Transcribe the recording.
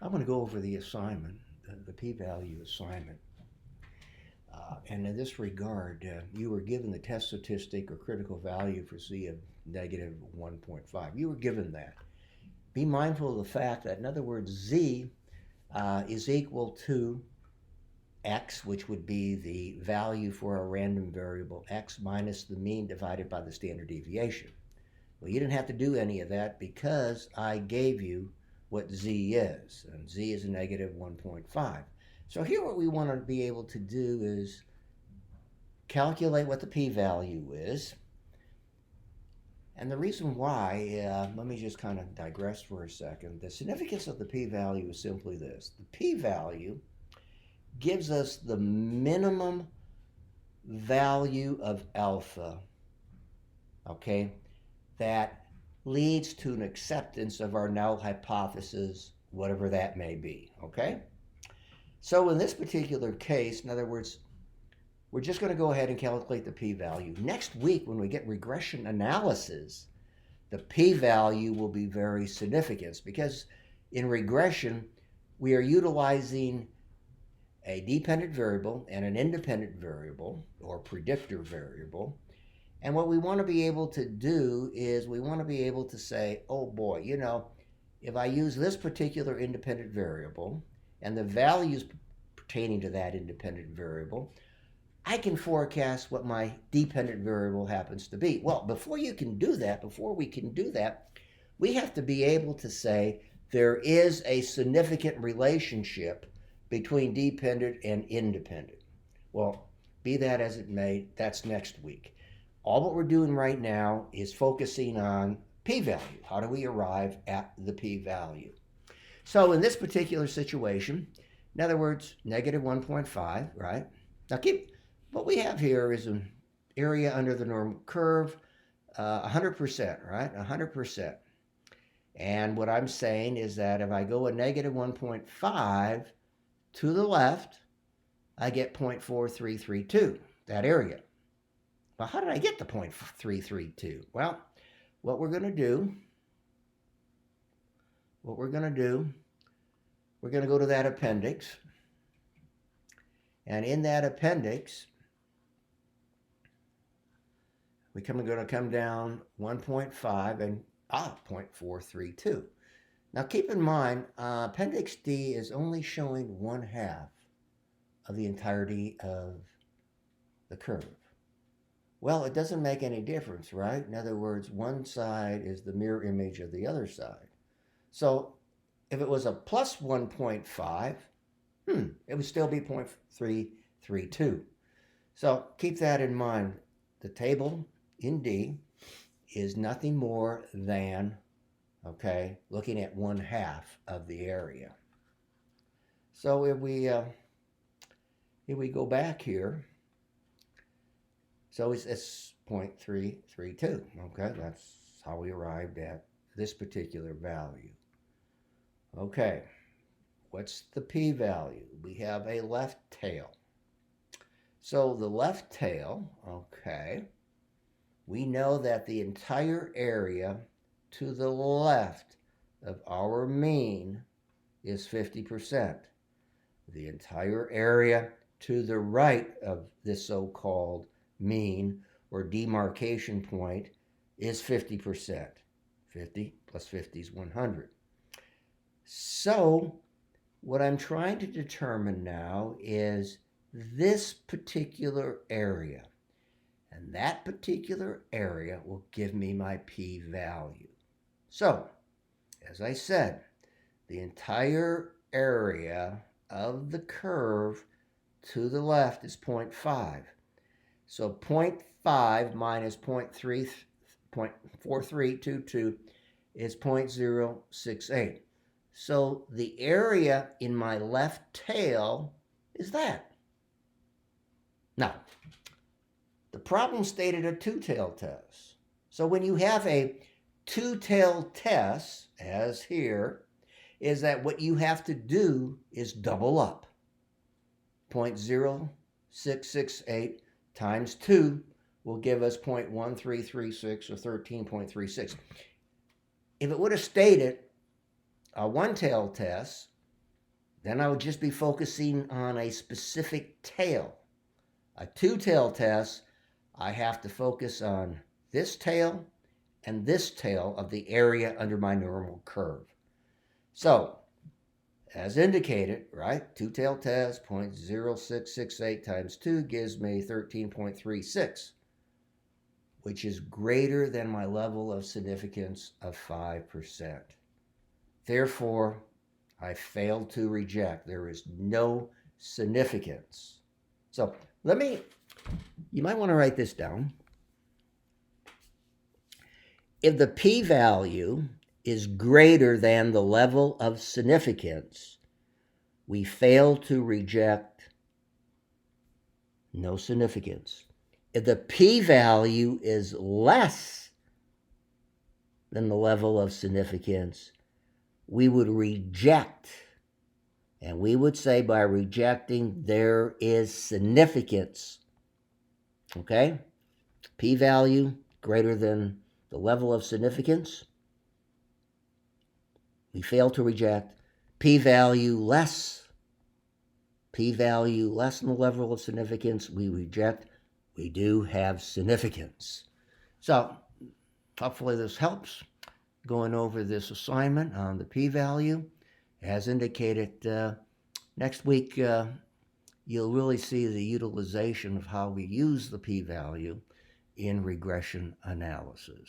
I'm going to go over the assignment, the p-value assignment. And in this regard, you were given the test statistic or critical value for Z of negative 1.5. You were given that. Be mindful of the fact that, in other words, Z is equal to X, which would be the value for a random variable X minus the mean divided by the standard deviation. Well, you didn't have to do any of that because I gave you what Z is, and Z is a negative 1.5. So here what we want to be able to do is calculate what the p-value is. And the reason why, let me just kind of digress for a second. The significance of the p-value is simply this. The p-value gives us the minimum value of alpha, okay, that leads to an acceptance of our null hypothesis, whatever that may be, okay? So in this particular case, in other words, we're just going to go ahead and calculate the p-value. Next week, when we get regression analysis, the p-value will be very significant because in regression, we are utilizing a dependent variable and an independent variable or predictor variable. And what we want to be able to do is we want to be able to say, oh boy, you know, if I use this particular independent variable and the values pertaining to that independent variable, I can forecast what my dependent variable happens to be. Well, before we can do that, we have to be able to say there is a significant relationship between dependent and independent. Well, be that as it may, that's next week. All what we're doing right now is focusing on p-value. How do we arrive at the p-value? So in this particular situation, in other words, negative 1.5, right? Now what we have here is an area under the normal curve, 100%, right? 100%. And what I'm saying is that if I go a negative 1.5 to the left, I get 0.4332, that area. Well, how did I get the 0.332? Well, what we're going to do, we're going to go to that appendix. And in that appendix, we're going to come down 1.5 and 0.432. Now keep in mind, Appendix D is only showing 1/2 of the entirety of the curve. Well, it doesn't make any difference, right? In other words, one side is the mirror image of the other side. So if it was a plus 1.5, it would still be 0.332. So keep that in mind. The table in D is nothing more than, okay, looking at 1/2 of the area. So if we go back here, so it's 0.332, okay? That's how we arrived at this particular value. Okay, what's the p-value? We have a left tail. So the left tail, okay, we know that the entire area to the left of our mean is 50%. The entire area to the right of this so-called mean or demarcation point is 50%. 50 plus 50 is 100. So what I'm trying to determine now is this particular area. And that particular area will give me my p-value. So, as I said, the entire area of the curve to the left is 0.5. So 0.5 minus 0.4322 is 0.068. So the area in my left tail is that. Now, the problem stated a two-tailed test. So when you have a two-tailed test, as here, is that what you have to do is double up. 0.0668 times 2 will give us 0.1336 or 13.36. If it would have stated a one-tailed test, then I would just be focusing on a specific tail. A two-tail test, I have to focus on this tail and this tail of the area under my normal curve. So, as indicated, right, two-tail test, 0.0668 times 2 gives me 13.36, which is greater than my level of significance of 5%. Therefore, I failed to reject. There is no significance. So you might want to write this down. If the p-value is greater than the level of significance, we fail to reject, no significance. If the p-value is less than the level of significance, we would reject. And we would say by rejecting, there is significance. Okay? P-value greater than the level of significance, we fail to reject. P-value less than the level of significance, we reject. We do have significance. So, hopefully this helps. Going over this assignment on the p-value. As indicated, next week you'll really see the utilization of how we use the p-value in regression analysis.